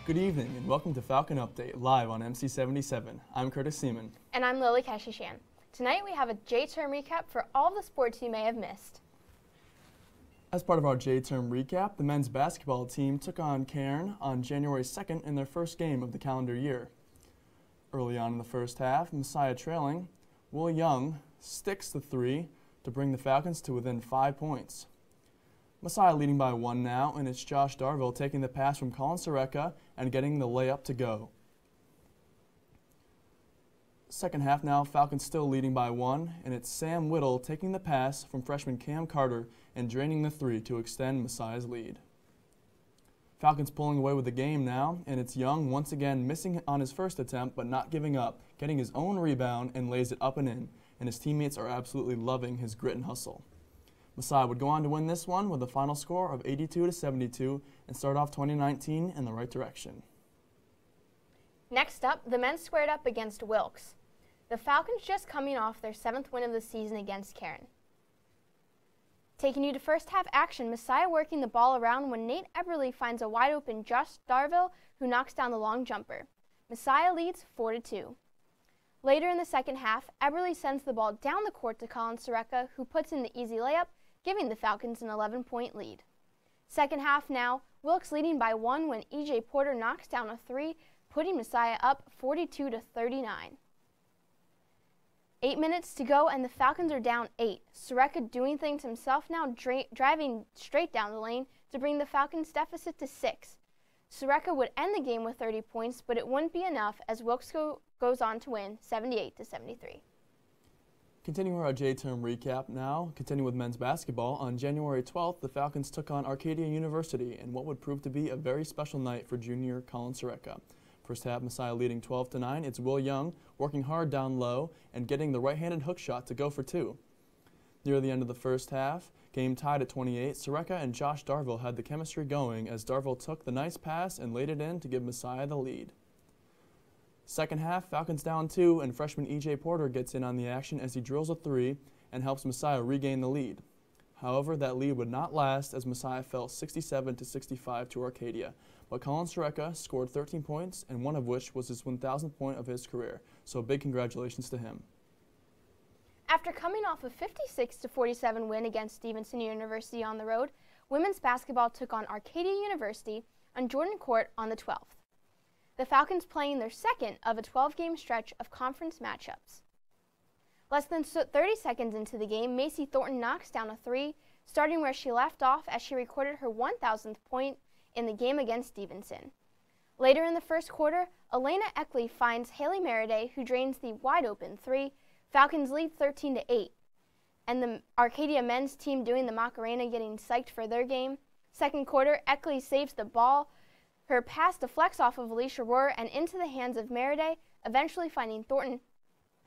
Good evening and welcome to Falcon Update, live on MC77. I'm Curtis Seaman. And I'm Lily Keshishan. Tonight we have a J-term recap for all the sports you may have missed. As part of our J-term recap, the men's basketball team took on Cairn on January 2nd in their first game of the calendar year. Early on in the first half, Messiah trailing, Will Young sticks the three to bring the Falcons to within 5 points. Messiah leading by 1 now, and it's Josh Darville taking the pass from Colin Soreka and getting the layup to go. Second half now, Falcons still leading by 1, and it's Sam Whittle taking the pass from freshman Cam Carter and draining the three to extend Messiah's lead. Falcons pulling away with the game now, and it's Young once again missing on his first attempt but not giving up, getting his own rebound and lays it up and in, and his teammates are absolutely loving his grit and hustle. Messiah would go on to win this one with a final score of 82-72 and start off 2019 in the right direction. Next up, the men squared up against Wilkes. The Falcons just coming off their 7th win of the season against Cairn. Taking you to first half action, Messiah working the ball around when Nate Eberly finds a wide open Josh Darville who knocks down the long jumper. Messiah leads 4-2. Later in the second half, Eberly sends the ball down the court to Colin Soreka, who puts in the easy layup, giving the Falcons an 11-point lead. Second half now, Wilkes leading by 1 when E.J. Porter knocks down a three, putting Messiah up 42-39. 8 minutes to go and the Falcons are down 8. Soreka doing things himself now, driving straight down the lane to bring the Falcons deficit to 6. Soreka would end the game with 30 points, but it wouldn't be enough as Wilkes goes on to win 78-73. Continuing our J-term recap now, continuing with men's basketball, on January 12th, the Falcons took on Arcadia University in what would prove to be a very special night for junior Colin Soreka. First half, Messiah leading 12-9. It's Will Young working hard down low and getting the right-handed hook shot to go for 2. Near the end of the first half, game tied at 28, Soreka and Josh Darville had the chemistry going as Darville took the nice pass and laid it in to give Messiah the lead. Second half, Falcons down 2, and freshman E.J. Porter gets in on the action as he drills a 3 and helps Messiah regain the lead. However, that lead would not last as Messiah fell 67-65 to Arcadia, but Colin Soreka scored 13 points, and one of which was his 1,000th point of his career, so big congratulations to him. After coming off a 56-47 win against Stevenson University on the road, women's basketball took on Arcadia University on Jordan Court on the 12th. The Falcons playing their second of a 12-game stretch of conference matchups. Less than 30 seconds into the game, Macy Thornton knocks down a 3, starting where she left off as she recorded her 1,000th point in the game against Stevenson. Later in the first quarter, Elena Eckley finds Haley Meriday, who drains the wide-open 3. Falcons lead 13-8, and the Arcadia men's team doing the Macarena getting psyched for their game. Second quarter, Eckley saves the ball. Her pass deflects off of Alicia Rohr and into the hands of Meriday, eventually finding Thornton,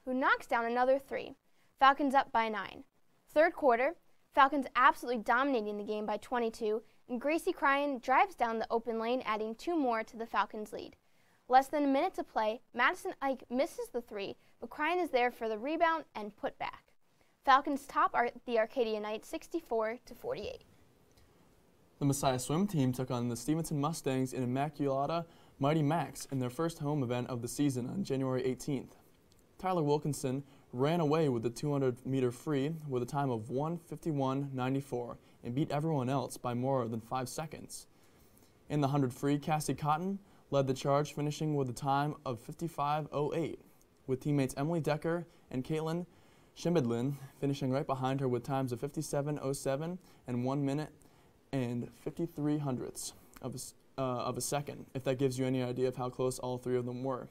who knocks down another 3. Falcons up by 9. Third quarter, Falcons absolutely dominating the game by 22, and Gracie Cryan drives down the open lane, adding 2 more to the Falcons' lead. Less than a minute to play, Madison Ike misses the 3, but Cryan is there for the rebound and put back. Falcons top the Arcadia Knights 64-48. The Messiah swim team took on the Stevenson Mustangs in Immaculata Mighty Max in their first home event of the season on January 18th. Tyler Wilkinson ran away with the 200-meter free with a time of 1:51.94 and beat everyone else by more than 5 seconds. In the 100 free, Cassie Cotton led the charge, finishing with a time of 55.08, with teammates Emily Decker and Caitlin Schmidlin finishing right behind her with times of 57.07 and 1 minute and 53 hundredths of a second, if that gives you any idea of how close all 3 of them were.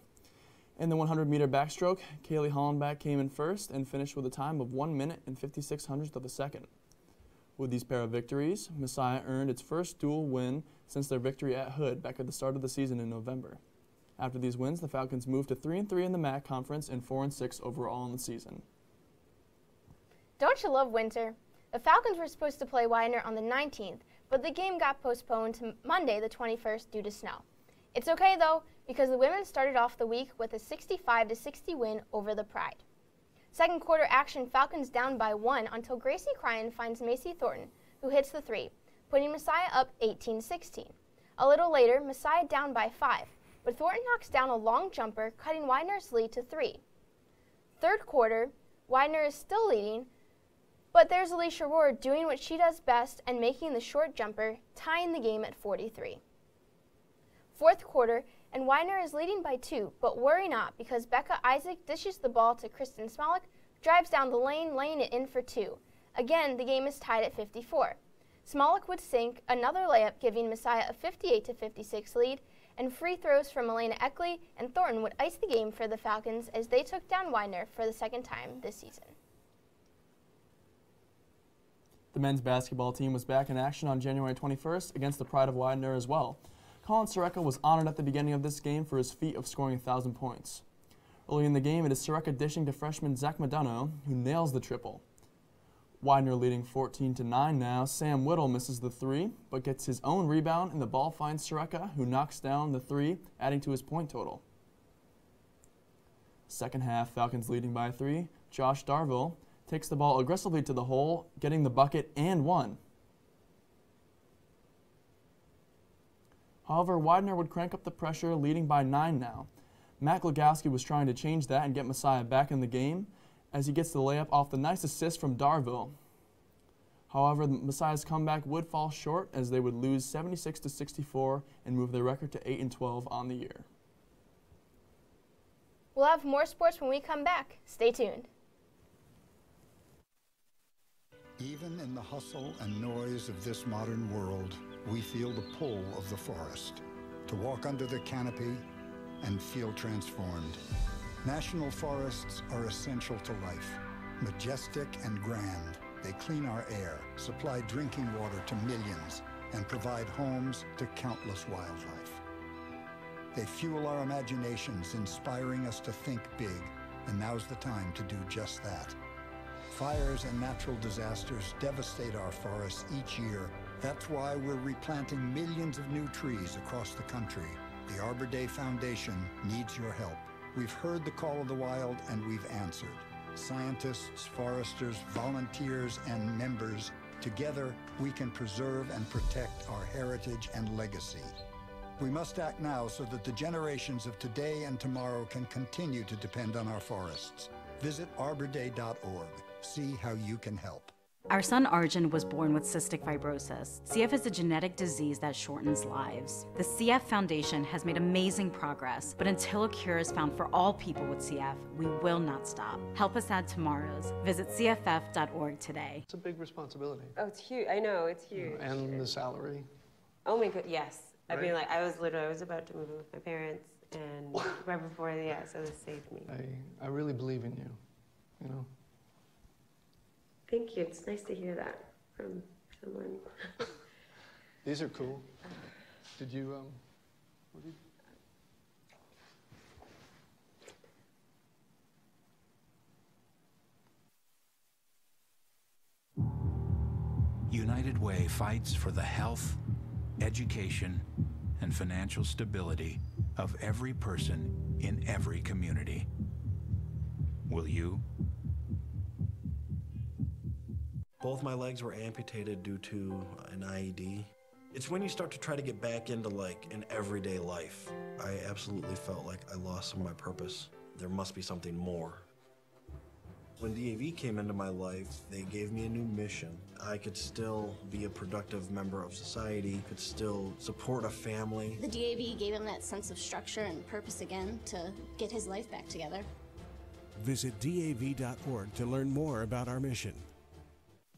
In the 100-meter backstroke, Kaylee Hollenbach came in first and finished with a time of 1 minute and 56 hundredths of a second. With these pair of victories, Messiah earned its first dual win since their victory at Hood back at the start of the season in November. After these wins, the Falcons moved to 3-3 in the MAC conference and 4-6 overall in the season. Don't you love winter? The Falcons were supposed to play Widener on the 19th, but the game got postponed to Monday the 21st due to snow. It's okay though, because the women started off the week with a 65-60 win over the Pride. Second quarter action, Falcons down by 1 until Gracie Cryan finds Macy Thornton, who hits the 3, putting Messiah up 18-16. A little later, Messiah down by 5, but Thornton knocks down a long jumper, cutting Widener's lead to 3. Third quarter, Widener is still leading, but there's Alicia Rohr doing what she does best and making the short jumper, tying the game at 43. Fourth quarter, and Widener is leading by 2, but worry not because Becca Isaac dishes the ball to Kristen Smolik, drives down the lane, laying it in for 2. Again, the game is tied at 54. Smolik would sink another layup, giving Messiah a 58-56 lead, and free throws from Elena Eckley and Thornton would ice the game for the Falcons as they took down Widener for the second time this season. The men's basketball team was back in action on January 21st against the Pride of Widener as well. Colin Soreka was honored at the beginning of this game for his feat of scoring 1,000 points. Early in the game, it is Soreka dishing to freshman Zach Madonna, who nails the triple. Widener leading 14-9 now. Sam Whittle misses the 3, but gets his own rebound, and the ball finds Soreka, who knocks down the 3, adding to his point total. Second half, Falcons leading by 3. Josh Darville takes the ball aggressively to the hole, getting the bucket and 1. However, Widener would crank up the pressure, leading by 9 now. Matt Glogowski was trying to change that and get Messiah back in the game as he gets the layup off the nice assist from Darville. However, Messiah's comeback would fall short as they would lose 76-64 and move their record to 8-12 on the year. We'll have more sports when we come back. Stay tuned. Even in the hustle and noise of this modern world, we feel the pull of the forest, to walk under the canopy and feel transformed. National forests are essential to life. Majestic and grand, they clean our air, supply drinking water to millions, and provide homes to countless wildlife. They fuel our imaginations, inspiring us to think big, and now's the time to do just that. Fires and natural disasters devastate our forests each year. That's why we're replanting millions of new trees across the country. The Arbor Day Foundation needs your help. We've heard the call of the wild and we've answered. Scientists, foresters, volunteers, and members, together we can preserve and protect our heritage and legacy. We must act now so that the generations of today and tomorrow can continue to depend on our forests. Visit arborday.org. See how you can help. Our son Arjun was born with cystic fibrosis. CF is a genetic disease that shortens lives. The CF Foundation has made amazing progress, but until a cure is found for all people with CF, we will not stop. Help us add tomorrows. Visit cff.org today. It's a big responsibility. Oh, it's huge. I know, it's huge. And the salary. Oh my god, yes. Right? I mean, like, I was about to move in with my parents, and right before, yeah, so this saved me. I really believe in you, you know. Thank you. It's nice to hear that from someone. These are cool. Did you, what did you... United Way fights for the health, education, and financial stability of every person in every community. Will you? Both my legs were amputated due to an IED. It's when you start to try to get back into like an everyday life. I absolutely felt like I lost some of my purpose. There must be something more. When DAV came into my life, they gave me a new mission. I could still be a productive member of society, could still support a family. The DAV gave him that sense of structure and purpose again to get his life back together. Visit DAV.org to learn more about our mission.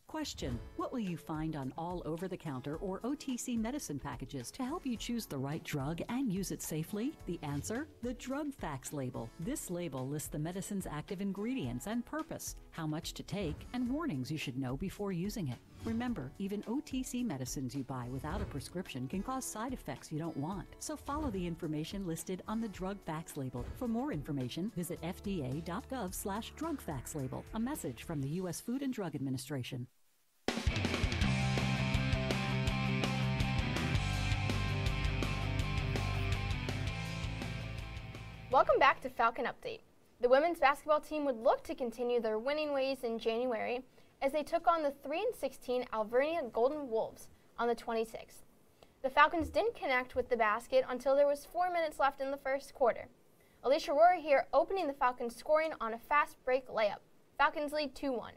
Question: what will you find on all over-the-counter or OTC medicine packages to help you choose the right drug and use it safely? The answer: the drug facts label. This label lists the medicine's active ingredients and purpose, how much to take, and warnings you should know before using it. Remember, even OTC medicines you buy without a prescription can cause side effects you don't want. So follow the information listed on the drug facts label. For more information, visit fda.gov/drug facts label. A message from the U.S. Food and Drug Administration. Welcome back to Falcon Update. The women's basketball team would look to continue their winning ways in January as they took on the 3-16 Alvernia Golden Wolves on the 26th. The Falcons didn't connect with the basket until there was 4 minutes left in the first quarter. Alicia Rory here opening the Falcons scoring on a fast break layup. Falcons lead 2-1.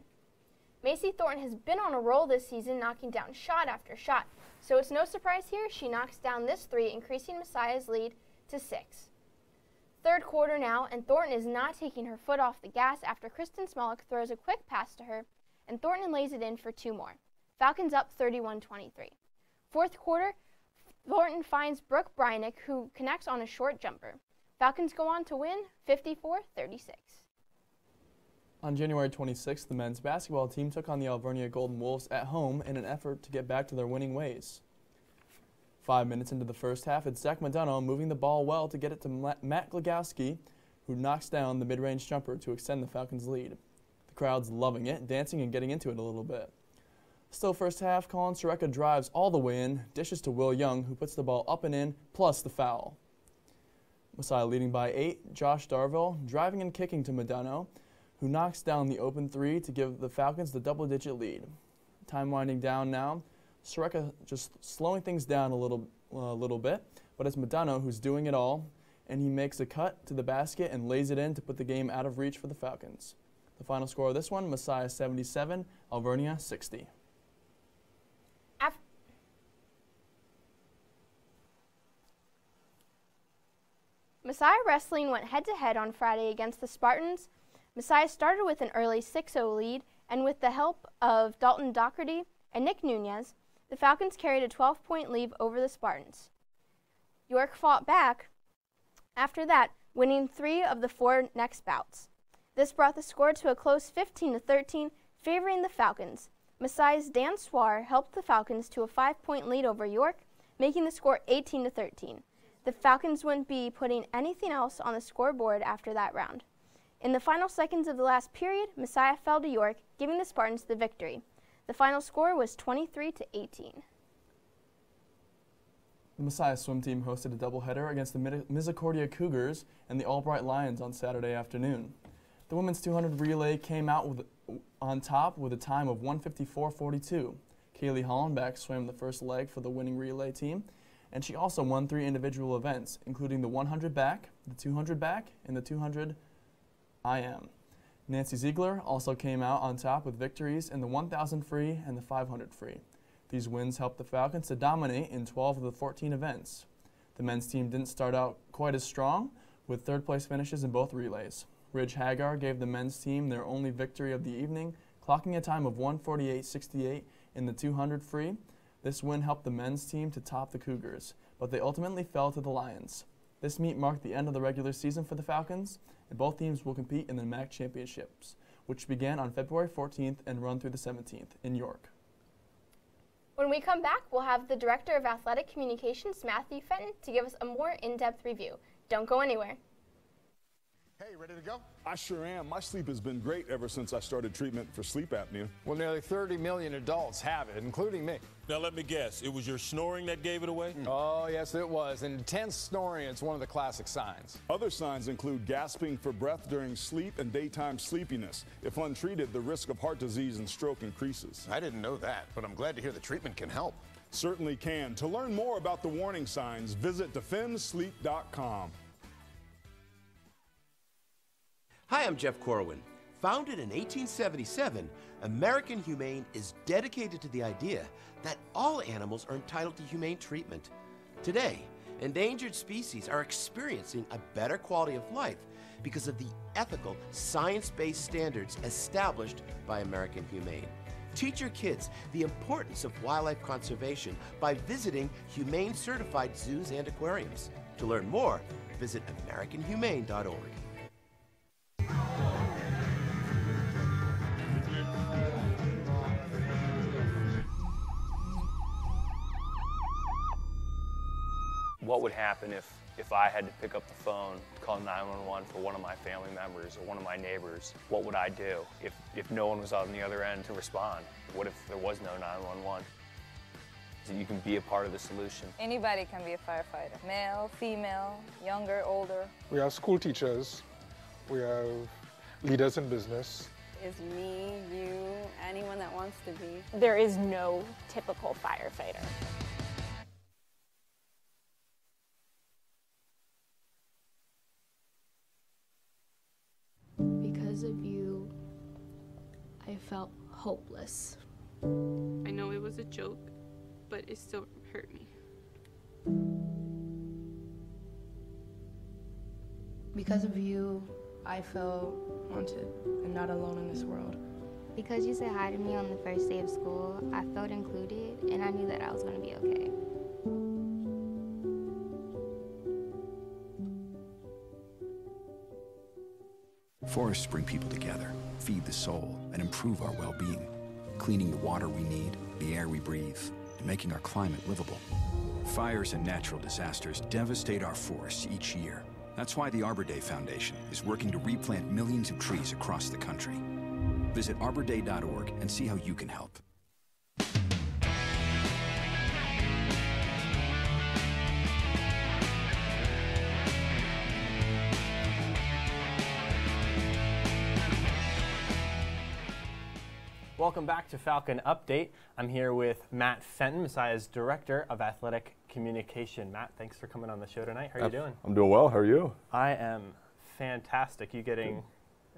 Macy Thornton has been on a roll this season, knocking down shot after shot, so it's no surprise here she knocks down this three, increasing Messiah's lead to 6. Third quarter now, and Thornton is not taking her foot off the gas after Kristen Smolik throws a quick pass to her, and Thornton lays it in for 2 more. Falcons up 31-23. Fourth quarter, Thornton finds Brooke Brynick, who connects on a short jumper. Falcons go on to win 54-36. On January 26th, the men's basketball team took on the Alvernia Golden Wolves at home in an effort to get back to their winning ways. 5 minutes into the first half, it's Zach Madonna moving the ball well to get it to Matt Glagowski, who knocks down the mid-range jumper to extend the Falcons' lead. The crowd's loving it, dancing and getting into it a little bit. Still first half, Colin Soreka drives all the way in, dishes to Will Young, who puts the ball up and in, plus the foul. Messiah leading by 8, Josh Darville driving and kicking to Madonna, who knocks down the open three to give the Falcons the double-digit lead. Time winding down now, Soreka just slowing things down a little bit, but it's Madonna who's doing it all, and he makes a cut to the basket and lays it in to put the game out of reach for the Falcons. The final score of this one, Messiah 77, Alvernia 60. Messiah Wrestling went head-to-head on Friday against the Spartans. Messiah started with an early 6-0 lead, and with the help of Dalton Doherty and Nick Nunez, the Falcons carried a 12-point lead over the Spartans. York fought back after that, winning 3 of the 4 next bouts. This brought the score to a close 15-13, favoring the Falcons. Messiah's Dan Swar helped the Falcons to a 5-point lead over York, making the score 18-13. The Falcons wouldn't be putting anything else on the scoreboard after that round. In the final seconds of the last period, Messiah fell to York, giving the Spartans the victory. The final score was 23-18. The Messiah swim team hosted a doubleheader against the Misericordia Cougars and the Albright Lions on Saturday afternoon. The women's 200 relay came out on top with a time of 1:54.42. Kaylee Hollenbeck swam the first leg for the winning relay team, and she also won 3 individual events, including the 100 back, the 200 back, and the 200 IM. Nancy Ziegler also came out on top with victories in the 1,000 free and the 500 free. These wins helped the Falcons to dominate in 12 of the 14 events. The men's team didn't start out quite as strong, with third-place finishes in both relays. Ridge Hagar gave the men's team their only victory of the evening, clocking a time of 1:48.68 in the 200 free. This win helped the men's team to top the Cougars, but they ultimately fell to the Lions. This meet marked the end of the regular season for the Falcons, and both teams will compete in the MAC Championships, which began on February 14th and run through the 17th in York. When we come back, we'll have the Director of Athletic Communications, Matthew Fenton, to give us a more in-depth review. Don't go anywhere. Hey, ready to go? I sure am. My sleep has been great ever since I started treatment for sleep apnea. Well, nearly 30 million adults have it, including me. Now, let me guess. It was your snoring that gave it away? Oh, yes, it was. Intense snoring is one of the classic signs. Other signs include gasping for breath during sleep and daytime sleepiness. If untreated, the risk of heart disease and stroke increases. I didn't know that, but I'm glad to hear the treatment can help. Certainly can. To learn more about the warning signs, visit defendsleep.com. Hi, I'm Jeff Corwin. Founded in 1877, American Humane is dedicated to the idea that all animals are entitled to humane treatment. Today, endangered species are experiencing a better quality of life because of the ethical, science-based standards established by American Humane. Teach your kids the importance of wildlife conservation by visiting humane-certified zoos and aquariums. To learn more, visit AmericanHumane.org. What would happen if I had to pick up the phone, call 911 for one of my family members or one of my neighbors? What would I do if no one was on the other end to respond? What if there was no 911? So you can be a part of the solution. Anybody can be a firefighter. Male, female, younger, older. We have school teachers. We have leaders in business. Is me, you, anyone that wants to be. There is no typical firefighter. Because of you, I felt hopeless. I know it was a joke, but it still hurt me. Because of you, I felt wanted and not alone in this world. Because you said hi to me on the first day of school, I felt included, and I knew that I was going to be okay. Forests bring people together, feed the soul, and improve our well-being, cleaning the water we need, the air we breathe, and making our climate livable. Fires and natural disasters devastate our forests each year. That's why the Arbor Day Foundation is working to replant millions of trees across the country. Visit arborday.org and see how you can help. Welcome back to Falcon Update. I'm here with Matt Fenton, Messiah's Director of Athletic Communication. Matt, thanks for coming on the show tonight. How are you doing? I'm doing well. How are you? I am fantastic. You getting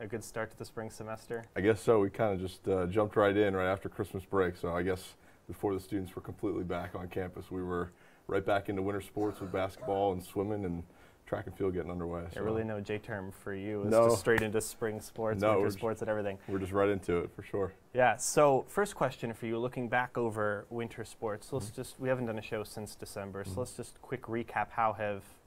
a good start to the spring semester? I guess so. We kind of just jumped right in right after Christmas break. So I guess before the students were completely back on campus, we were right back into winter sports with basketball and swimming and track and field getting underway. So. Really no J-term for you. It's no. Just straight into spring sports, winter sports, and everything. We're just right into it for sure. Yeah. So first question for you, looking back over winter sports, let's we haven't done a show since December, so let's just quick recap.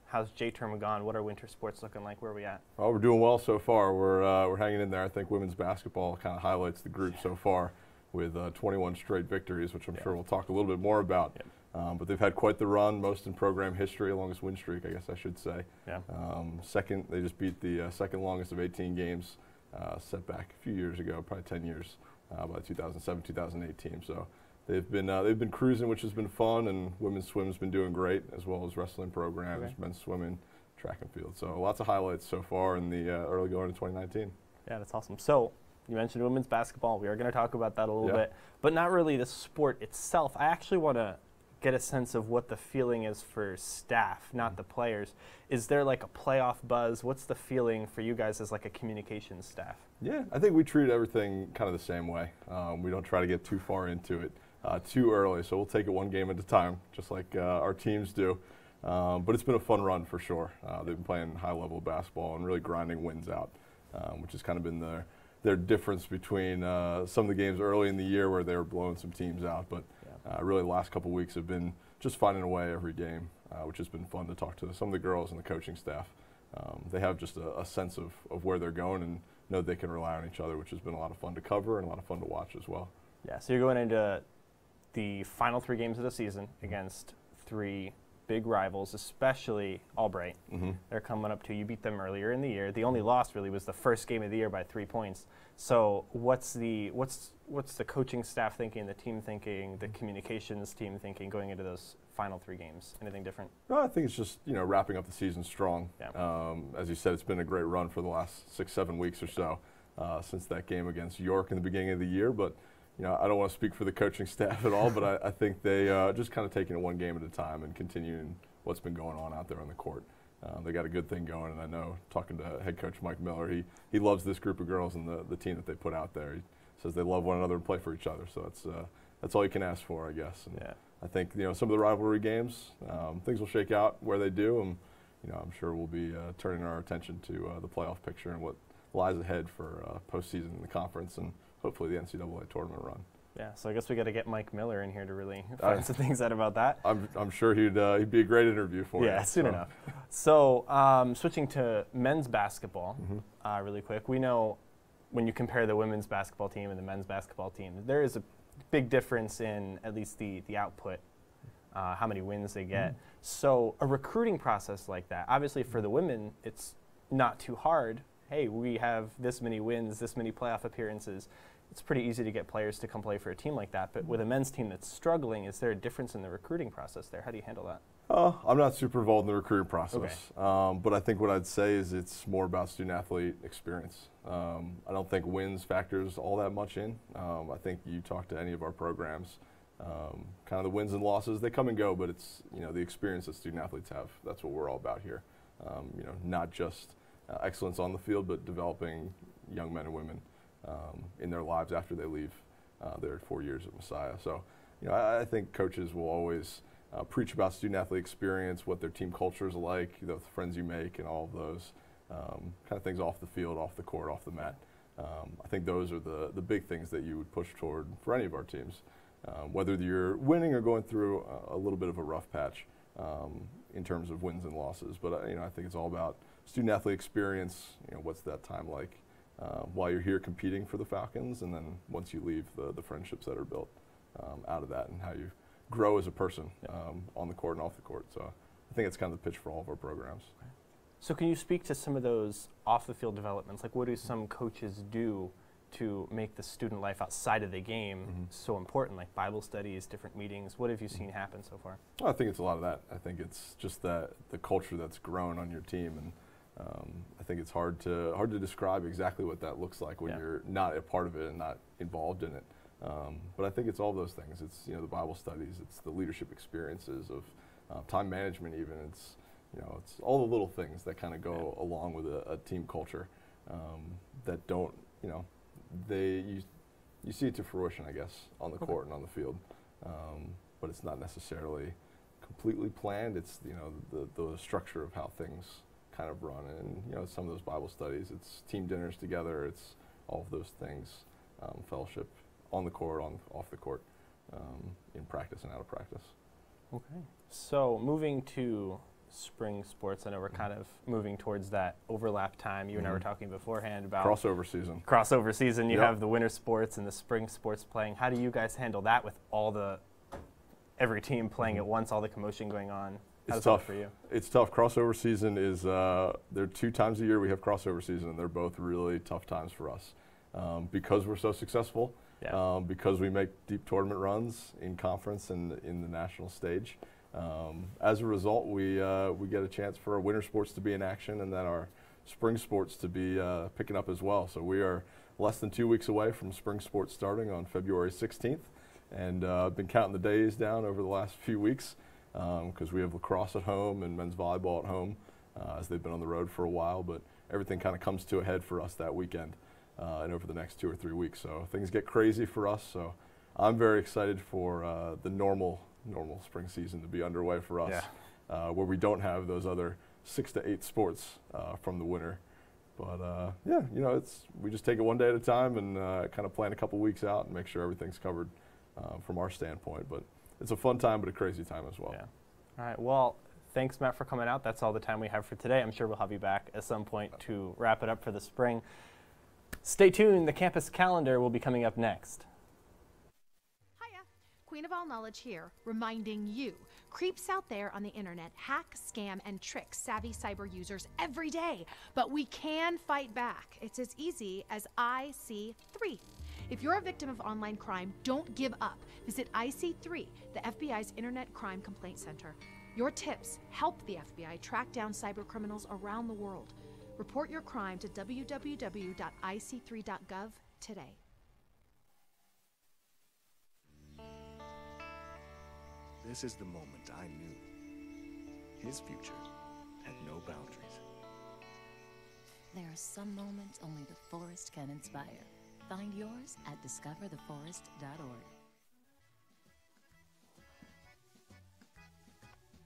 How's J-term gone? What are winter sports looking like? Where are we at? Well, we're doing well so far. We're hanging in there. I think women's basketball kind of highlights the group so far with 21 straight victories, which I'm sure we'll talk a little bit more about. But they've had quite the run, most in program history, longest win streak, I guess I should say. Yeah. Second, they just beat the second longest of 18 games, set back a few years ago, probably 10 years, by 2007, 2018. So they've been cruising, which has been fun, and women's swim's been doing great, as well as wrestling programs, men's swimming, track and field. So lots of highlights so far in the early going in 2019. Yeah, that's awesome. So you mentioned women's basketball. We are going to talk about that a little bit, but not really the sport itself. I actually want to get a sense of what the feeling is for staff, not the players. Is there like a playoff buzz? What's the feeling for you guys as like a communications staff? Yeah, I think we treat everything kind of the same way. We don't try to get too far into it too early, so we'll take it one game at a time, just like our teams do. But it's been a fun run for sure. They've been playing high-level basketball and really grinding wins out, which has kind of been their difference between some of the games early in the year where they were blowing some teams out. But really the last couple weeks have been just finding a way every game, which has been fun to talk to some of the girls and the coaching staff. They have just a sense of where they're going and know they can rely on each other, which has been a lot of fun to cover and a lot of fun to watch as well. Yeah, so you're going into the final 3 games of the season against 3 big rivals, especially Albright. They're coming up to you. Beat them earlier in the year. The only loss really was the first game of the year by 3 points. So what's the coaching staff thinking, the team thinking, the communications team thinking going into those final 3 games? Anything different? No, I think it's just wrapping up the season strong. Yeah. As you said, it's been a great run for the last 6-7 weeks or so since that game against York in the beginning of the year. But I don't want to speak for the coaching staff at all, but I think they just kind of taking it one game at a time and continuing what's been going on out there on the court. They got a good thing going, and I know, talking to head coach Mike Miller, he loves this group of girls and the team that they put out there. He says they love one another and play for each other, so that's all you can ask for, I guess. And I think some of the rivalry games, things will shake out where they do, and I'm sure we'll be turning our attention to the playoff picture and what lies ahead for postseason in the conference and hopefully the NCAA tournament run. Yeah, so I guess we got to get Mike Miller in here to really find some things out about that. I'm sure he'd be a great interview for you. Yeah, soon enough. So switching to men's basketball, really quick. We know when you compare the women's basketball team and the men's basketball team, there is a big difference in at least the output, how many wins they get. So a recruiting process like that, obviously for the women, it's not too hard. Hey, we have this many wins, this many playoff appearances. It's pretty easy to get players to come play for a team like that. But with a men's team that's struggling, is there a difference in the recruiting process there? How do you handle that? I'm not super involved in the recruiting process. Okay. But I think what I'd say is it's more about student-athlete experience. I don't think wins factors all that much in. I think you talk to any of our programs, kind of the wins and losses, they come and go, but it's the experience that student-athletes have. That's what we're all about here. Not just excellence on the field, but developing young men and women in their lives after they leave their 4 years at Messiah. So, I think coaches will always preach about student-athlete experience, what their team culture is like, the friends you make, and all of those kind of things off the field, off the court, off the mat. I think those are the big things that you would push toward for any of our teams, whether you're winning or going through a little bit of a rough patch in terms of wins and losses. But I think it's all about student-athlete experience. What's that time like while you're here competing for the Falcons, and then once you leave, the friendships that are built out of that, and how you grow as a person on the court and off the court. So I think it's kind of the pitch for all of our programs. So can you speak to some of those off-the-field developments? Like, what do some coaches do to make the student life outside of the game so important, like Bible studies, different meetings? What have you seen happen so far? Well, I think it's a lot of that. I think it's just that the culture that's grown on your team, and I think it's hard to describe exactly what that looks like when you're not a part of it and not involved in it. But I think it's all those things. It's the Bible studies, it's the leadership experiences of time management, even. It's all the little things that kind of go along with a team culture that don't, you see it to fruition, I guess, on the court and on the field. But it's not necessarily completely planned. It's, the structure of how things kind of run. And, some of those Bible studies, it's team dinners together, it's all of those things, fellowship on the court, off the court, in practice and out of practice. Okay. So moving to spring sports, I know we're kind of moving towards that overlap time. You and I were talking beforehand about crossover season. Crossover season. You have the winter sports and the spring sports playing. How do you guys handle that with every team playing at once, all the commotion going on? It's tough for you. It's tough. Crossover season is there are 2 times a year we have crossover season, and they're both really tough times for us because we're so successful. Because we make deep tournament runs in conference and in the national stage. As a result, we get a chance for our winter sports to be in action, and then our spring sports to be picking up as well. So we are less than 2 weeks away from spring sports starting on February 16th, and I've been counting the days down over the last few weeks because we have lacrosse at home and men's volleyball at home as they've been on the road for a while, but everything kind of comes to a head for us that weekend. And over the next 2 or 3 weeks. So things get crazy for us. So I'm very excited for the normal spring season to be underway for us, where we don't have those other 6 to 8 sports from the winter. But we just take it one day at a time and kind of plan a couple weeks out and make sure everything's covered from our standpoint. But it's a fun time, but a crazy time as well. Yeah. All right. Well, thanks, Matt, for coming out. That's all the time we have for today. I'm sure we'll have you back at some point to wrap it up for the spring. Stay tuned. The campus calendar will be coming up next. Hiya, Queen of All Knowledge here, reminding you, creeps out there on the internet hack, scam, and trick savvy cyber users every day. But we can fight back. It's as easy as IC3. If you're a victim of online crime, don't give up. Visit IC3, the FBI's Internet Crime Complaint Center. Your tips help the FBI track down cyber criminals around the world. Report your crime to www.ic3.gov today. This is the moment I knew his future had no boundaries. There are some moments only the forest can inspire. Find yours at discovertheforest.org.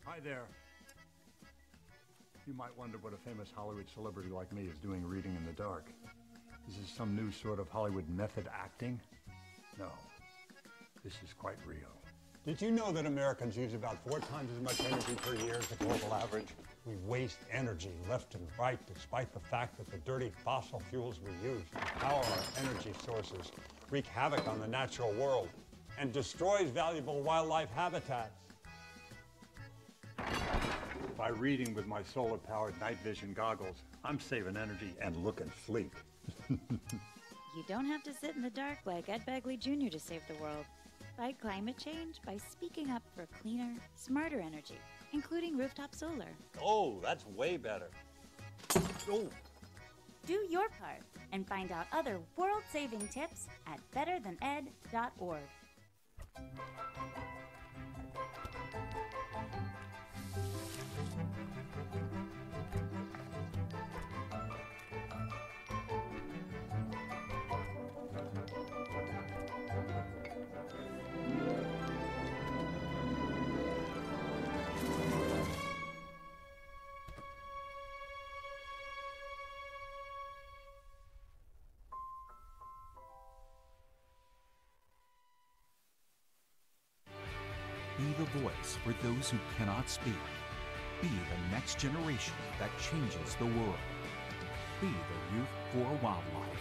Hi there. You might wonder what a famous Hollywood celebrity like me is doing reading in the dark. Is this some new sort of Hollywood method acting? No, this is quite real. Did you know that Americans use about 4 times as much energy per year as the global average? We waste energy left and right, despite the fact that the dirty fossil fuels we use to power our energy sources wreak havoc on the natural world and destroys valuable wildlife habitats. By reading with my solar-powered night vision goggles, I'm saving energy and looking sleek. You don't have to sit in the dark like Ed Begley Jr. to save the world. Fight climate change by speaking up for cleaner, smarter energy, including rooftop solar. Oh, that's way better. Oh. Do your part and find out other world-saving tips at betterthaned.org. voice for those who cannot speak. Be the next generation that changes the world. Be the youth for wildlife.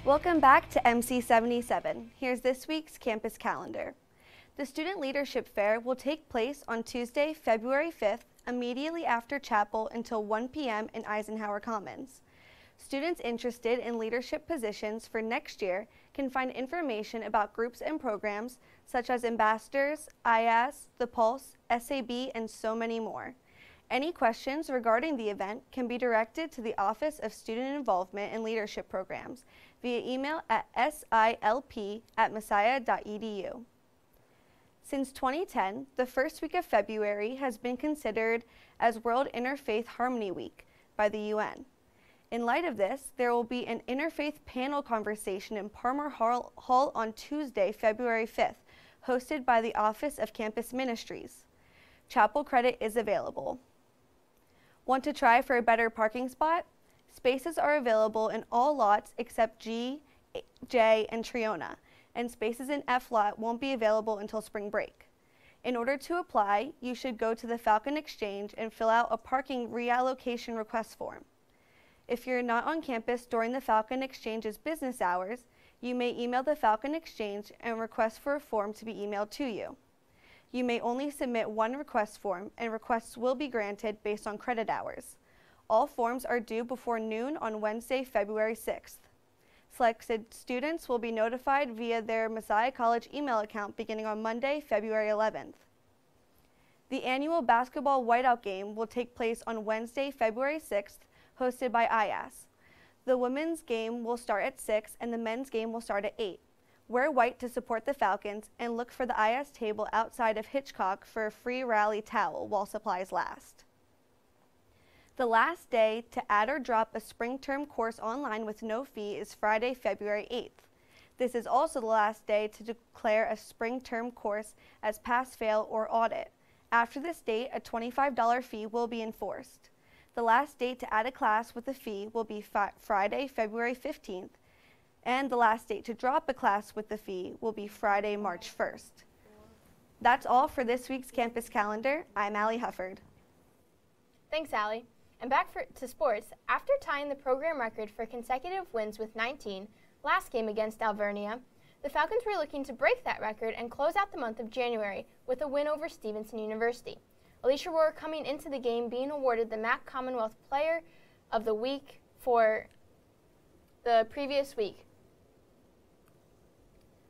Welcome back to MC77. Here's this week's campus calendar. The Student Leadership Fair will take place on Tuesday, February 5th, immediately after chapel until 1 p.m. in Eisenhower Commons. Students interested in leadership positions for next year can find information about groups and programs such as Ambassadors, IAS, The Pulse, SAB, and so many more. Any questions regarding the event can be directed to the Office of Student Involvement and Leadership Programs via email at silp@messiah.edu. Since 2010, the first week of February has been considered as World Interfaith Harmony Week by the UN. In light of this, there will be an interfaith panel conversation in Palmer Hall on Tuesday, February 5th, hosted by the Office of Campus Ministries. Chapel credit is available. Want to try for a better parking spot? Spaces are available in all lots except G, J, and Triona, and spaces in F lot won't be available until spring break. In order to apply, you should go to the Falcon Exchange and fill out a parking reallocation request form. If you're not on campus during the Falcon Exchange's business hours, you may email the Falcon Exchange and request for a form to be emailed to you. You may only submit one request form, and requests will be granted based on credit hours. All forms are due before noon on Wednesday, February 6th. Selected students will be notified via their Messiah College email account beginning on Monday, February 11th. The annual basketball whiteout game will take place on Wednesday, February 6th, hosted by IAS. The women's game will start at 6 and the men's game will start at 8. Wear white to support the Falcons and look for the IAS table outside of Hitchcock for a free rally towel while supplies last. The last day to add or drop a spring term course online with no fee is Friday, February 8th. This is also the last day to declare a spring term course as pass-fail or audit. After this date, a $25 fee will be enforced. The last date to add a class with a fee will be Friday, February 15th, and the last date to drop a class with the fee will be Friday, March 1st. That's all for this week's campus calendar. I'm Allie Hufford. Thanks, Allie. And back to sports, after tying the program record for consecutive wins with 19 last game against Alvernia, the Falcons were looking to break that record and close out the month of January with a win over Stevenson University. Alicia Rohr coming into the game being awarded the MAC Commonwealth Player of the Week for the previous week.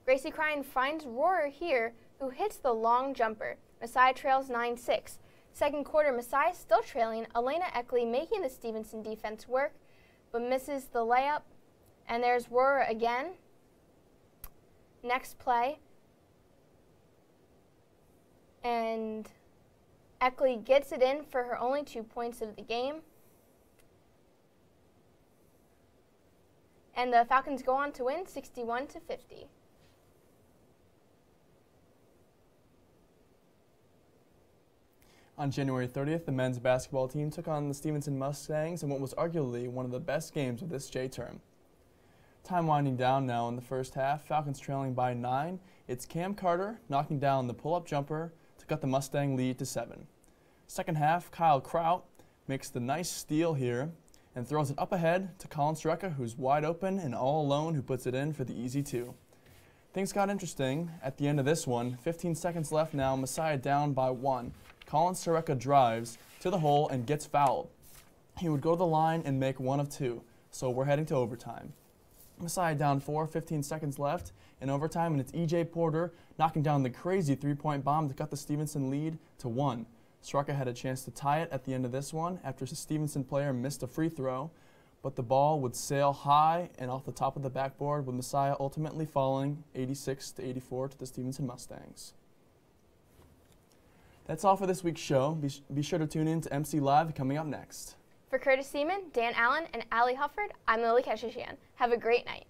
Gracie Crine finds Rohr here, who hits the long jumper. Messiah trails 9-6. Second quarter, Messiah still trailing, Elena Eckley making the Stevenson defense work, but misses the layup. And there's Rohr again. Next play. And Eckley gets it in for her only 2 points of the game. And the Falcons go on to win 61-50. On January 30th, the men's basketball team took on the Stevenson Mustangs in what was arguably one of the best games of this J term. Time winding down now in the first half, Falcons trailing by 9. It's Cam Carter knocking down the pull-up jumper to cut the Mustang lead to 7. Second half, Kyle Kraut makes the nice steal here and throws it up ahead to Colin Streka, who's wide open and all alone, who puts it in for the easy 2. Things got interesting at the end of this one. 15 seconds left now, Messiah down by 1. Colin Streka drives to the hole and gets fouled. He would go to the line and make 1 of 2, so we're heading to overtime. Messiah down 4, 15 seconds left in overtime, and it's E.J. Porter knocking down the crazy 3-point bomb to cut the Stevenson lead to 1. Streka had a chance to tie it at the end of this one after the Stevenson player missed a free throw, but the ball would sail high and off the top of the backboard, with Messiah ultimately falling 86-84 to the Stevenson Mustangs. That's all for this week's show. Be sure to tune in to MC Live coming up next. For Curtis Seaman, Dan Allen, and Allie Hufford, I'm Lily Keshishan. Have a great night.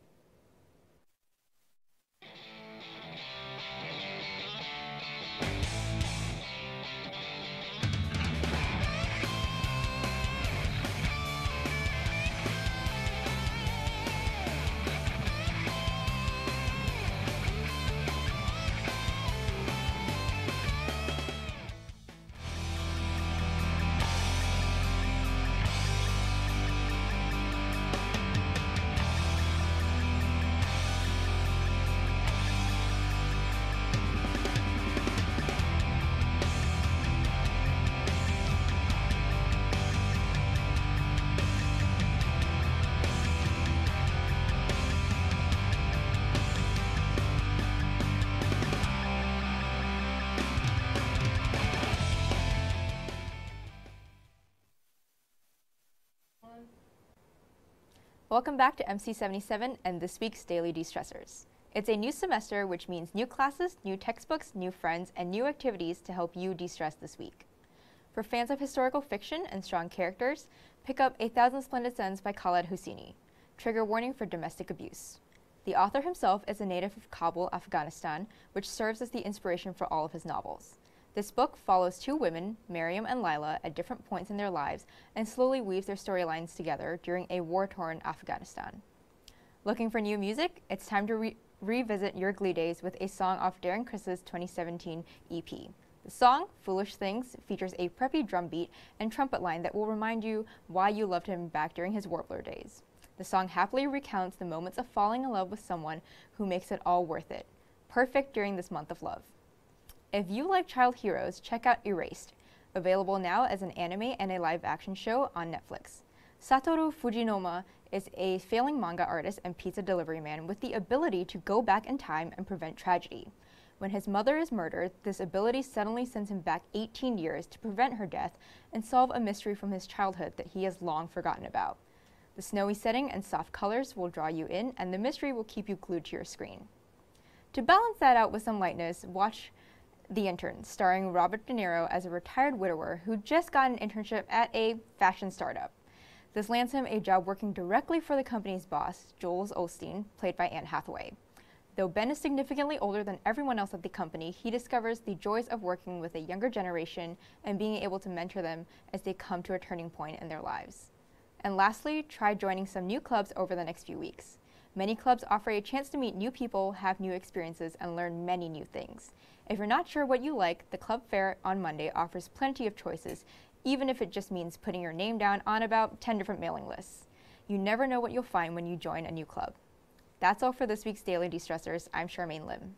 Welcome back to MC77 and this week's Daily De-Stressors. It's a new semester, which means new classes, new textbooks, new friends, and new activities to help you de-stress this week. For fans of historical fiction and strong characters, pick up 1,000 Splendid Suns by Khaled Hosseini. Trigger warning for domestic abuse. The author himself is a native of Kabul, Afghanistan, which serves as the inspiration for all of his novels. This book follows two women, Maryam and Lila, at different points in their lives and slowly weaves their storylines together during a war-torn Afghanistan. Looking for new music? It's time to revisit your Glee days with a song off Darren Criss' 2017 EP. The song, Foolish Things, features a preppy drum beat and trumpet line that will remind you why you loved him back during his Warbler days. The song happily recounts the moments of falling in love with someone who makes it all worth it. Perfect during this month of love. If you like child heroes, check out Erased, available now as an anime and a live-action show on Netflix. Satoru Fujinoma is a failing manga artist and pizza delivery man with the ability to go back in time and prevent tragedy. When his mother is murdered, this ability suddenly sends him back 18 years to prevent her death and solve a mystery from his childhood that he has long forgotten about. The snowy setting and soft colors will draw you in, and the mystery will keep you glued to your screen. To balance that out with some lightness, watch The Intern, starring Robert De Niro as a retired widower who just got an internship at a fashion startup. This lands him a job working directly for the company's boss, Jules Osteen, played by Anne Hathaway. Though Ben is significantly older than everyone else at the company, he discovers the joys of working with a younger generation and being able to mentor them as they come to a turning point in their lives. And lastly, try joining some new clubs over the next few weeks. Many clubs offer a chance to meet new people, have new experiences, and learn many new things. If you're not sure what you like, the club fair on Monday offers plenty of choices, even if it just means putting your name down on about 10 different mailing lists. You never know what you'll find when you join a new club. That's all for this week's Daily De-Stressors. I'm Charmaine Lim.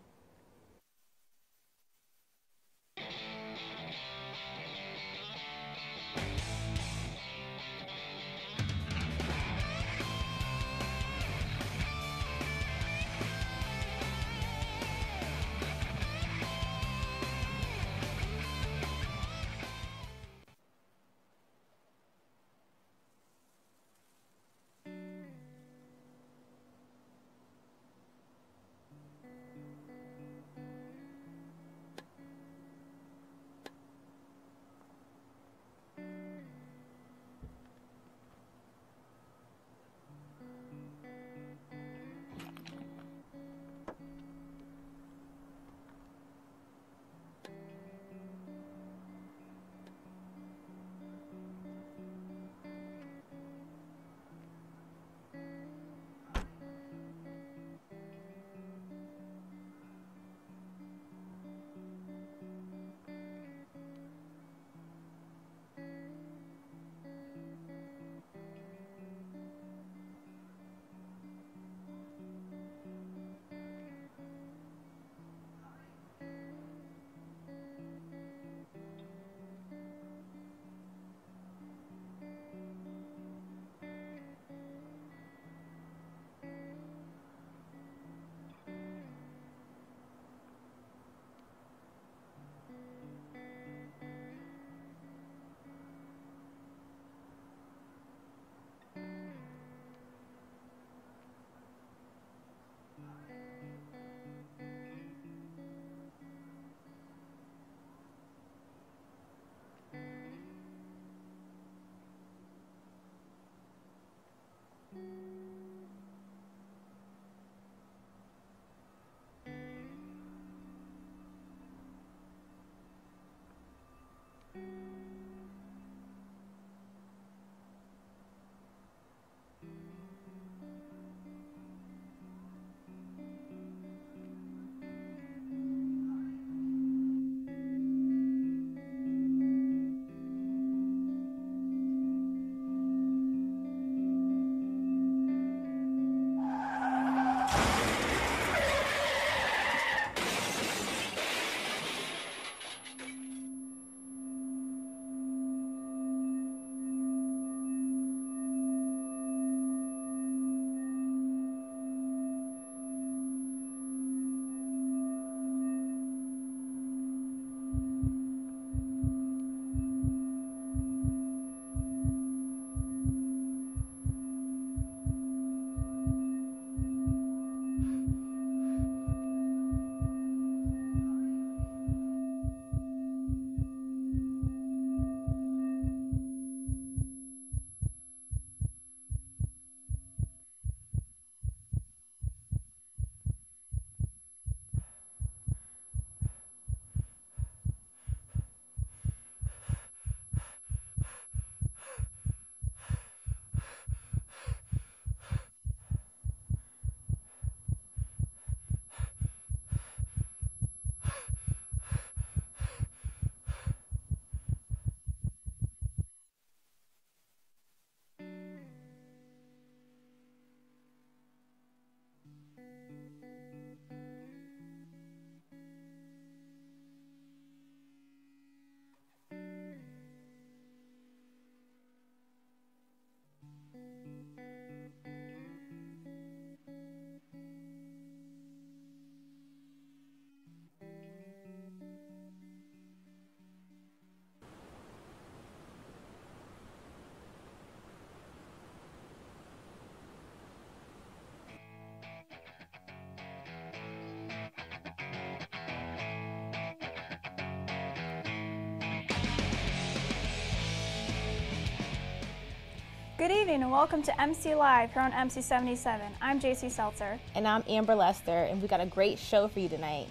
Good evening and welcome to MC Live here on MC77. I'm JC Seltzer. And I'm Amber Lester, and we got a great show for you tonight.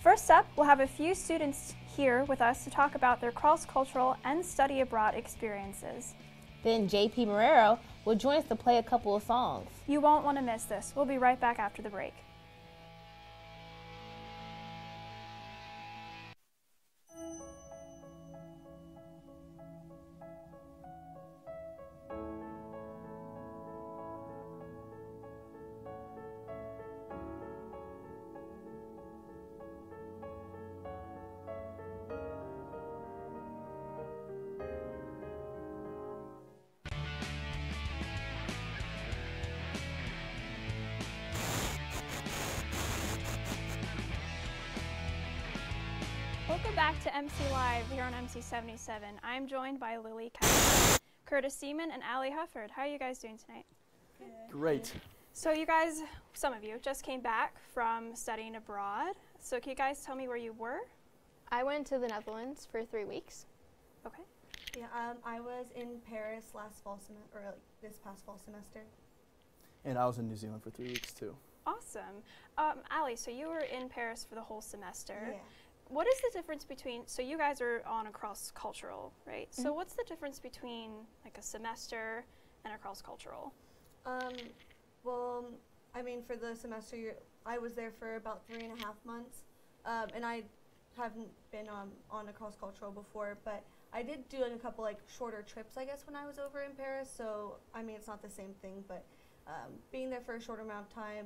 First up, we'll have a few students here with us to talk about their cross-cultural and study abroad experiences. Then JP Marrero will join us to play a couple of songs. You won't want to miss this. We'll be right back after the break. Welcome back to MC Live here on MC77. I'm joined by Lily Kessler, Curtis Seaman, and Allie Hufford. How are you guys doing tonight? Great. So you guys, some of you, just came back from studying abroad. So can you guys tell me where you were? I went to the Netherlands for 3 weeks. Okay. Yeah, I was in Paris last fall semester, or like this past fall semester. And I was in New Zealand for 3 weeks too. Awesome. Allie, so you were in Paris for the whole semester. Yeah. What is the difference between, so you guys are on a cross-cultural, right? So what's the difference between like a semester and a cross-cultural? Well, I mean, for the semester, I was there for about 3.5 months, and I haven't been on a cross-cultural before, but I did do like a couple like shorter trips, I guess, when I was over in Paris. So I mean, it's not the same thing, but being there for a short amount of time,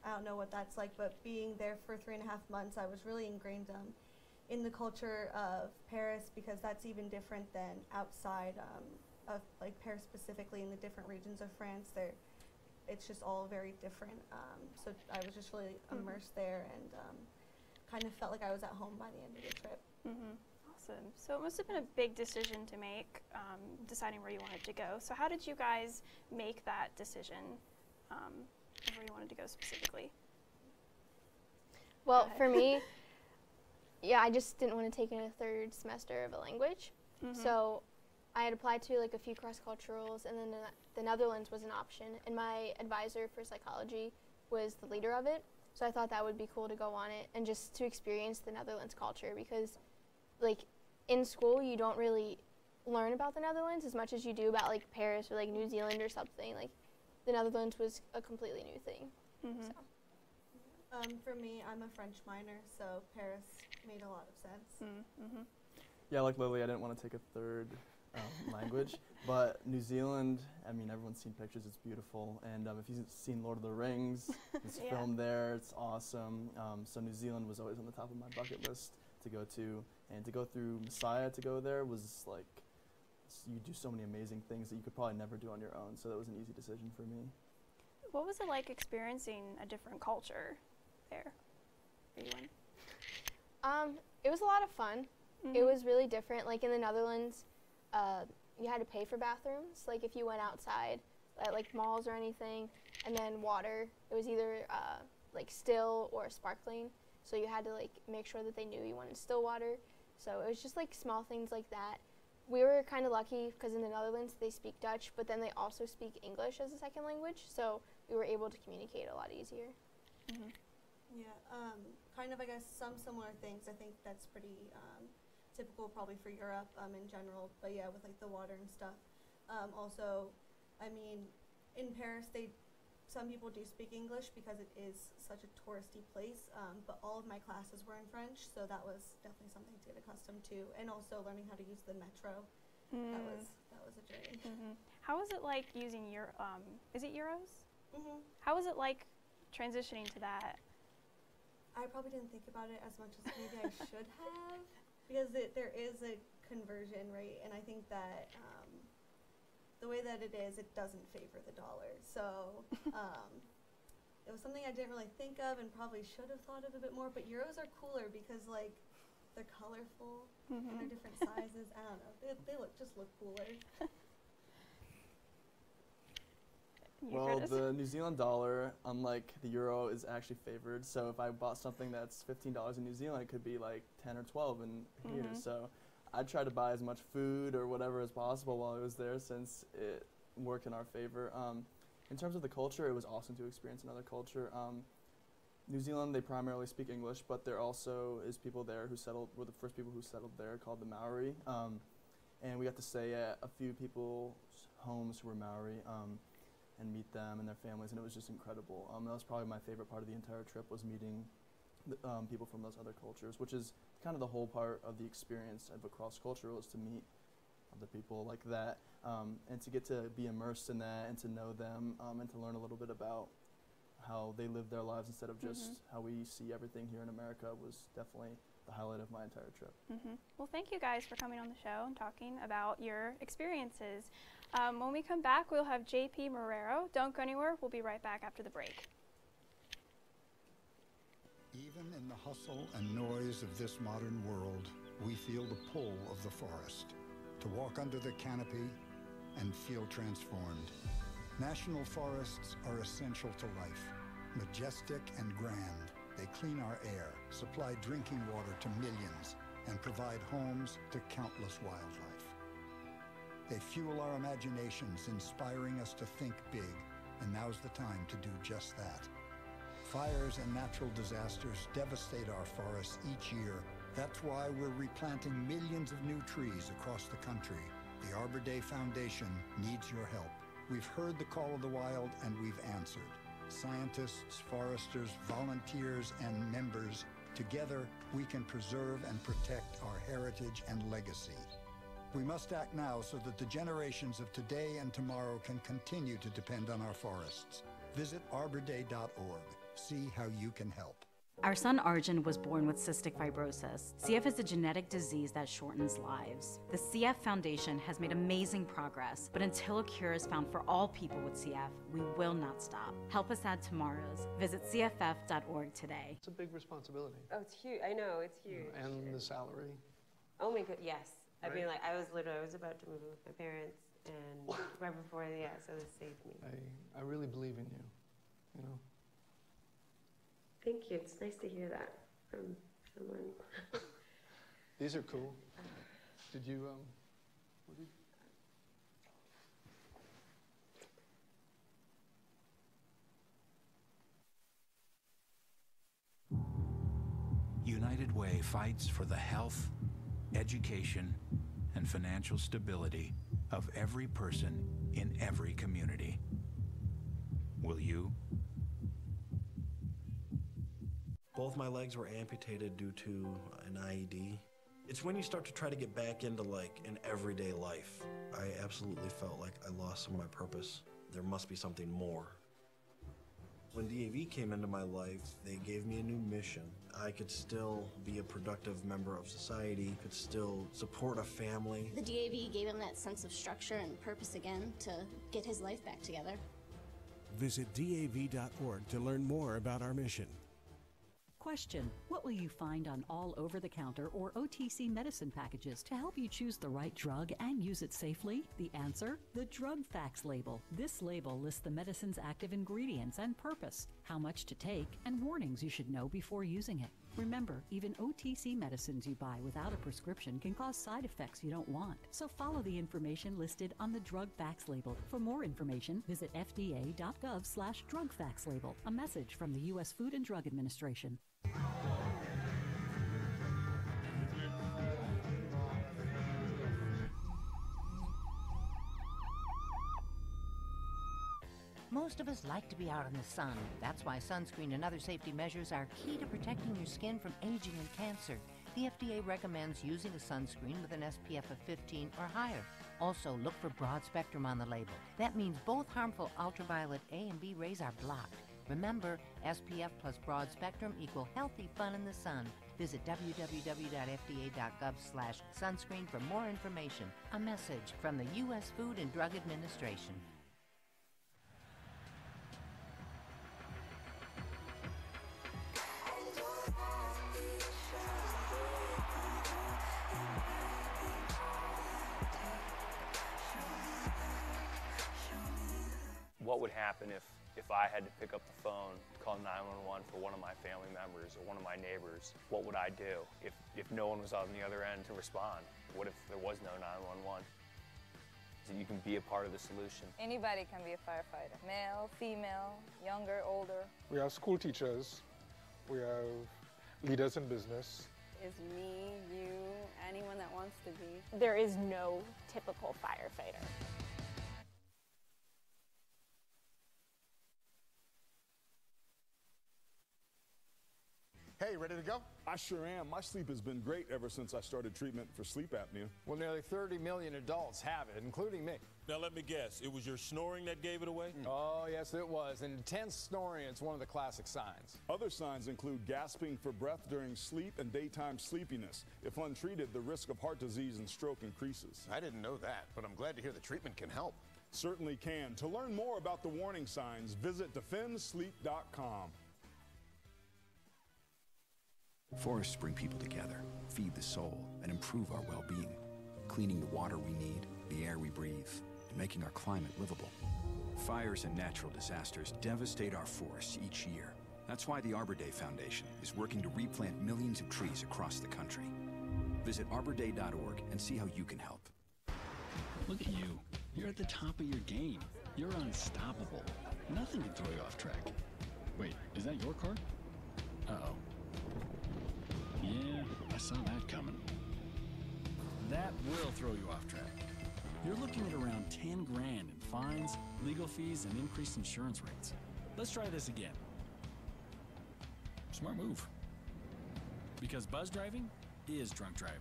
I don't know what that's like, but being there for 3.5 months, I was really ingrained in the culture of Paris, because that's even different than outside of like Paris specifically, in the different regions of France. It's just all very different. So I was just really immersed there, and kind of felt like I was at home by the end of the trip. Awesome. So it must have been a big decision to make, deciding where you wanted to go. So how did you guys make that decision of where you wanted to go specifically? Well, for me, yeah, I just didn't want to take in a 3rd semester of a language. So I had applied to like a few cross-culturals, and then the Netherlands was an option, and my advisor for psychology was the leader of it. So I thought that would be cool to go on it and just to experience the Netherlands culture, because like in school you don't really learn about the Netherlands as much as you do about like Paris or like New Zealand or something. Like the Netherlands was a completely new thing. So. For me, I'm a French minor, so Paris made a lot of sense. Yeah, like Lily, I didn't want to take a 3rd language, but New Zealand, I mean, everyone's seen pictures, it's beautiful, and if you've seen Lord of the Rings, it's filmed there, it's awesome. So New Zealand was always on the top of my bucket list to go to, and to go through Messiah to go there was like, you do so many amazing things that you could probably never do on your own, so that was an easy decision for me. What was it like experiencing a different culture there? It was a lot of fun. It was really different. Like in the Netherlands, you had to pay for bathrooms, like if you went outside at like malls or anything, and then water. It was either like still or sparkling, so you had to like make sure that they knew you wanted still water. So it was just like small things like that. We were kind of lucky because in the Netherlands they speak Dutch, but then they also speak English as a second language, so we were able to communicate a lot easier. Yeah, kind of, I guess, some similar things. I think that's pretty typical probably for Europe in general, but yeah, with like the water and stuff. Also, I mean, in Paris, some people do speak English because it is such a touristy place, but all of my classes were in French, so that was definitely something to get accustomed to, and also learning how to use the metro. That was a journey. How was it like using is it Euros? How was it like transitioning to that? I probably didn't think about it as much as maybe I should have, because there is a conversion rate, and I think that the way that it is, it doesn't favor the dollar. So it was something I didn't really think of and probably should have thought of a bit more, but euros are cooler because like they're colorful and they're different sizes. I don't know. They just look cooler. Well, the New Zealand dollar, unlike the euro, is actually favored. So if I bought something that's $15 in New Zealand, it could be like 10 or 12 in here. So I tried to buy as much food or whatever as possible while I was there, since work in our favor. In terms of the culture, it was awesome to experience another culture. New Zealand, they primarily speak English, but there also is people there were the first people who settled there, called the Maori. And we got to stay at a few people's homes who were Maori and meet them and their families, and it was just incredible. That was probably my favorite part of the entire trip, was meeting people from those other cultures, which is kind of the whole part of the experience of a cross-cultural, is to meet other people like that, and to get to be immersed in that and to know them and to learn a little bit about how they live their lives instead of just how we see everything here in America was definitely the highlight of my entire trip. Well, thank you guys for coming on the show and talking about your experiences. When we come back, we'll have JP Marrero. Don't go anywhere. We'll be right back after the break. Even in the hustle and noise of this modern world, we feel the pull of the forest, to walk under the canopy and feel transformed. National forests are essential to life, majestic and grand. They clean our air, supply drinking water to millions, and provide homes to countless wildlife. They fuel our imaginations, inspiring us to think big, and now's the time to do just that. Fires and natural disasters devastate our forests each year. That's why we're replanting millions of new trees across the country. The Arbor Day Foundation needs your help. We've heard the call of the wild, and we've answered. Scientists, foresters, volunteers, and members, together we can preserve and protect our heritage and legacy. We must act now so that the generations of today and tomorrow can continue to depend on our forests. Visit arborday.org. See how you can help. Our son Arjun was born with cystic fibrosis. CF is a genetic disease that shortens lives. The CF Foundation has made amazing progress, but until a cure is found for all people with CF, we will not stop. Help us add tomorrows. Visit cff.org today. It's a big responsibility. Oh, it's huge. I know, it's huge. And the salary. Oh my god, yes. Right? I mean, like, I was about to move in with my parents, and right before, so this saved me. I really believe in you, you know. Thank you. It's nice to hear that from someone. These are cool. Did you, what did United Way fights for the health, education, and financial stability of every person in every community. Will you? Both my legs were amputated due to an IED. It's when you start to try to get back into like an everyday life. I absolutely felt like I lost some of my purpose. There must be something more. When DAV came into my life, they gave me a new mission. I could still be a productive member of society, could still support a family. The DAV gave him that sense of structure and purpose again to get his life back together. Visit DAV.org to learn more about our mission. Question: what will you find on all over-the-counter or OTC medicine packages to help you choose the right drug and use it safely? The answer: the drug facts label. This label lists the medicine's active ingredients and purpose, how much to take, and warnings you should know before using it. Remember, even OTC medicines you buy without a prescription can cause side effects you don't want. So follow the information listed on the drug facts label. For more information, visit fda.gov/drug facts label. A message from the U.S. Food and Drug Administration. Most of us like to be out in the sun. That's why sunscreen and other safety measures are key to protecting your skin from aging and cancer. The FDA recommends using a sunscreen with an SPF of 15 or higher. Also, look for broad spectrum on the label. That means both harmful ultraviolet A and B rays are blocked. Remember, SPF plus broad spectrum equal healthy fun in the sun. Visit www.fda.gov/sunscreen for more information. A message from the U.S. Food and Drug Administration. What would happen if I had to pick up the phone, call 911 for one of my family members or one of my neighbors? What would I do if no one was on the other end to respond? What if there was no 911? You can be a part of the solution. Anybody can be a firefighter. Male, female, younger, older. We have school teachers. We have leaders in business. Is me, you, anyone that wants to be. There is no typical firefighter. Hey, ready to go? I sure am. My sleep has been great ever since I started treatment for sleep apnea. Well, nearly 30 million adults have it, including me. Now let me guess, it was your snoring that gave it away? Oh, yes, it was. And intense snoring is one of the classic signs. Other signs include gasping for breath during sleep and daytime sleepiness. If untreated, the risk of heart disease and stroke increases. I didn't know that, but I'm glad to hear the treatment can help. Certainly can. To learn more about the warning signs, visit defendsleep.com. Forests bring people together, feed the soul, and improve our well-being, cleaning the water we need, the air we breathe, and making our climate livable. Fires and natural disasters devastate our forests each year. That's why the Arbor Day Foundation is working to replant millions of trees across the country. Visit arborday.org and see how you can help. Look at you. You're at the top of your game. You're unstoppable. Nothing can throw you off track. Wait, is that your car? Uh-oh. Yeah, I saw that coming. That will throw you off track. You're looking at around 10 grand in fines, legal fees, and increased insurance rates. Let's try this again. Smart move. Because buzz driving is drunk driving.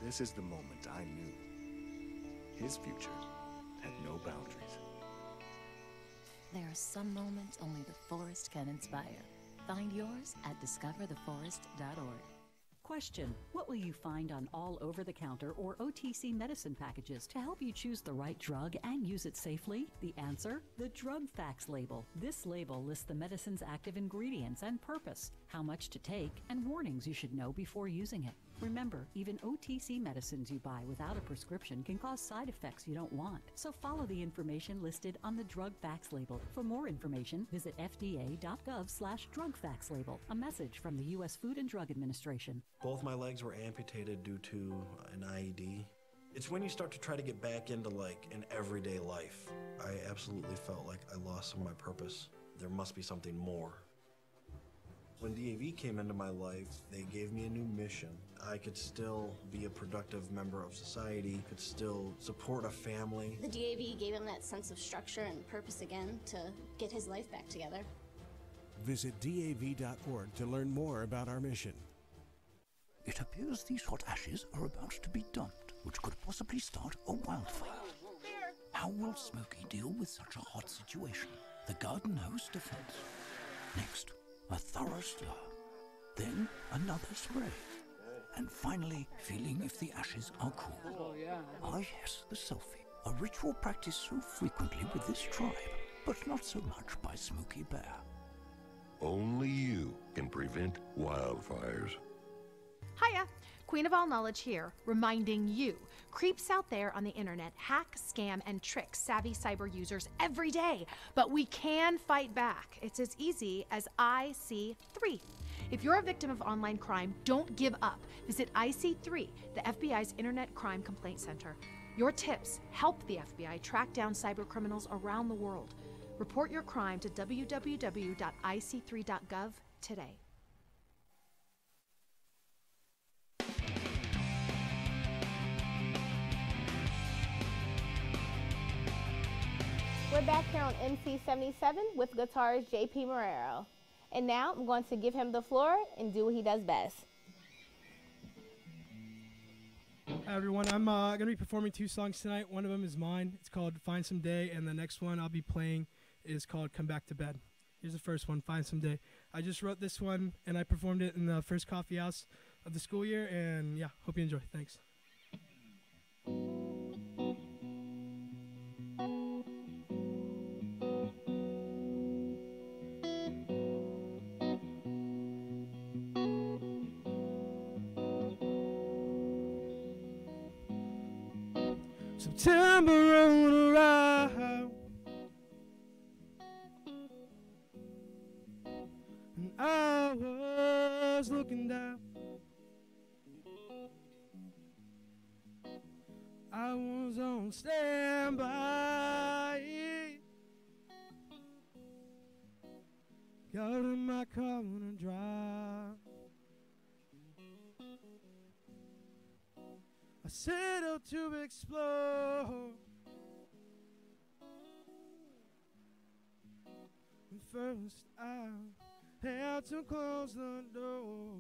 This is the moment I knew. His future had no boundaries. There are some moments only the forest can inspire. Find yours at discovertheforest.org. Question: what will you find on all over-the-counter or OTC medicine packages to help you choose the right drug and use it safely? The answer: the drug facts label. This label lists the medicine's active ingredients and purpose, how much to take, and warnings you should know before using it. Remember, even OTC medicines you buy without a prescription can cause side effects you don't want. So follow the information listed on the drug facts label. For more information, visit fda.gov/drug facts label. A message from the U.S. Food and Drug Administration. Both my legs were amputated due to an IED. It's when you start to try to get back into like an everyday life. I absolutely felt like I lost some of my purpose. There must be something more. When DAV came into my life, they gave me a new mission. I could still be a productive member of society, could still support a family. The DAV gave him that sense of structure and purpose again to get his life back together. Visit DAV.org to learn more about our mission. It appears these hot ashes are about to be dumped, which could possibly start a wildfire. How will Smokey deal with such a hot situation? The garden hose defense. Next, a thorough stir, then another spray, and finally feeling if the ashes are cool. Oh, yeah. Ah yes, the selfie, a ritual practiced so frequently with this tribe, but not so much by Smokey Bear. Only you can prevent wildfires. Hiya! Queen of All Knowledge here, reminding you, creeps out there on the internet hack, scam, and trick savvy cyber users every day, but we can fight back. It's as easy as IC3. If you're a victim of online crime, don't give up. Visit IC3, the FBI's Internet Crime Complaint Center. Your tips help the FBI track down cyber criminals around the world. Report your crime to www.ic3.gov today. We're back here on MC77 with guitarist JP Marrero. And now I'm going to give him the floor and do what he does best. Hi everyone, I'm going to be performing 2 songs tonight. One of them is mine. It's called Find Some Day, and the next one I'll be playing is called Come Back to Bed. Here's the first one, Find Some Day. I just wrote this one and I performed it in the first coffee house of the school year, and yeah, hope you enjoy. Thanks. September rolled around, and I was looking down was on standby. Got in my car and drive. I set out to explore. And first I had to close the door.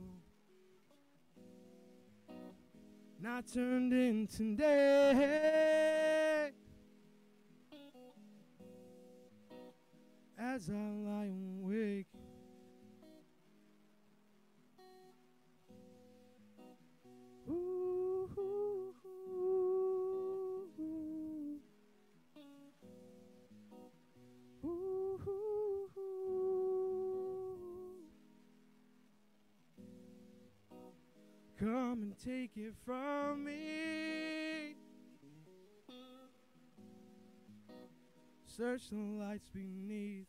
And I turned into day as I lie awake. Ooh, ooh, ooh, ooh, ooh, ooh. Come and take it from me. Search the lights beneath.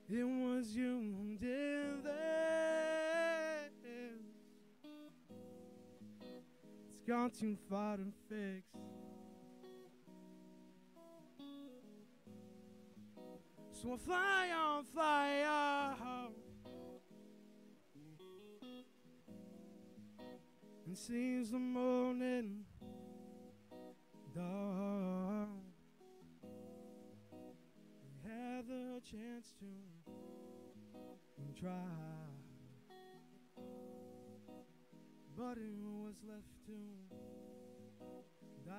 It was you who did this. It's gone too far to fix. So I fly on, and seize the morning dawn. We had the chance to try, but it was left to die.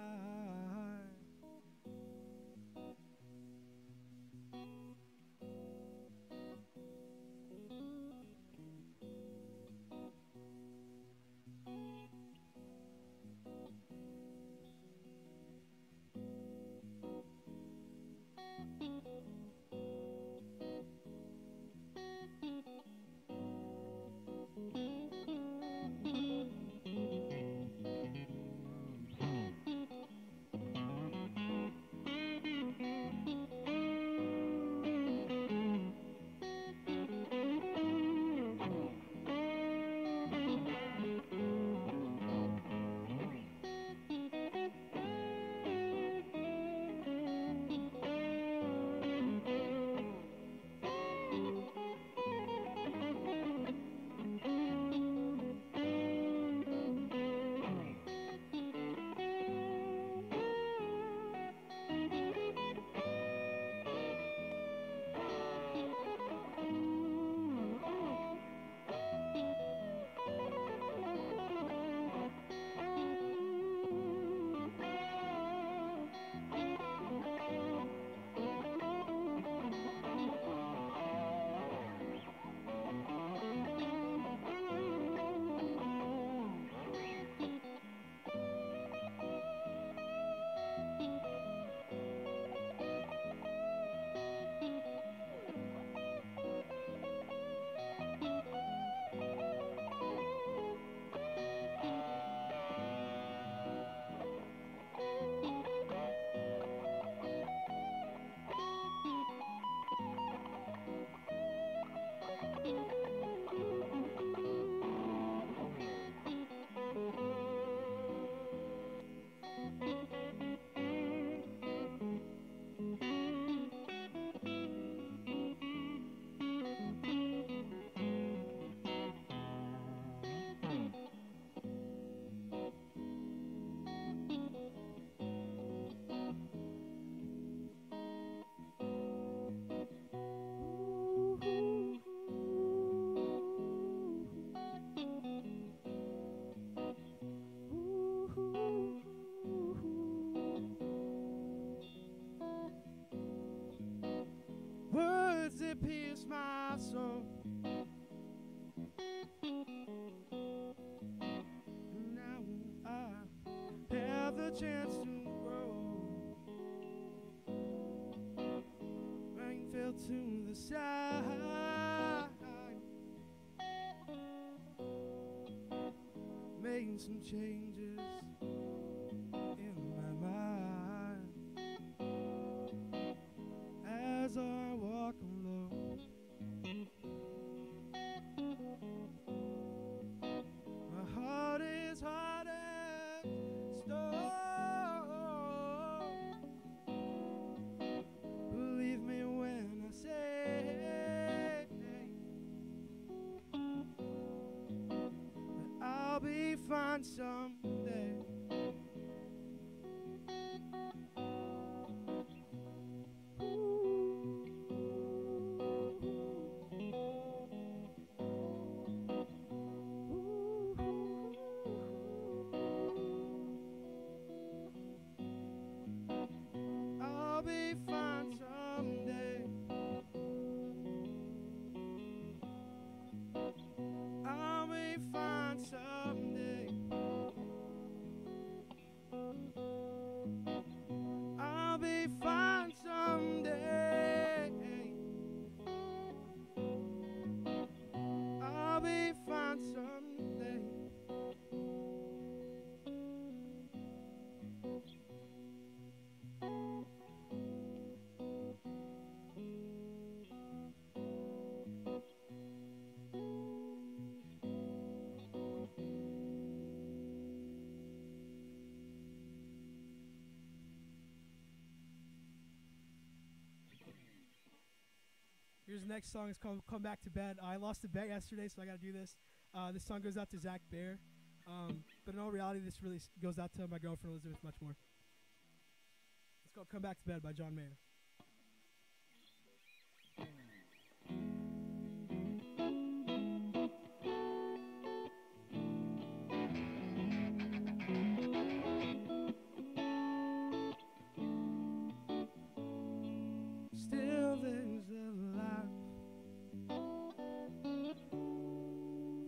It pierced my soul. Now I have the chance to grow. Rain fell to the side, made some changes in my mind as I walk alone. find someday. I'll be fine someday. I'll be fine someday. I'll be fine someday. I'll be fine someday. Here's the next song. It's called Come Back to Bed. I lost a bet yesterday, so I got to do this. This song goes out to Zach Bear. But in all reality, this really goes out to my girlfriend, Elizabeth, much more. It's called Come Back to Bed by John Mayer. Still there's a life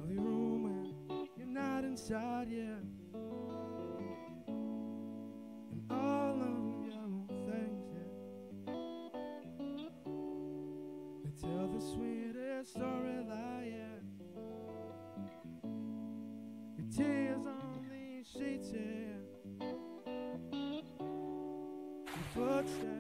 of your room when you're not inside yet, and all of your things yet. They tell the sweetest story that yet. Your tears on these sheets here, your footsteps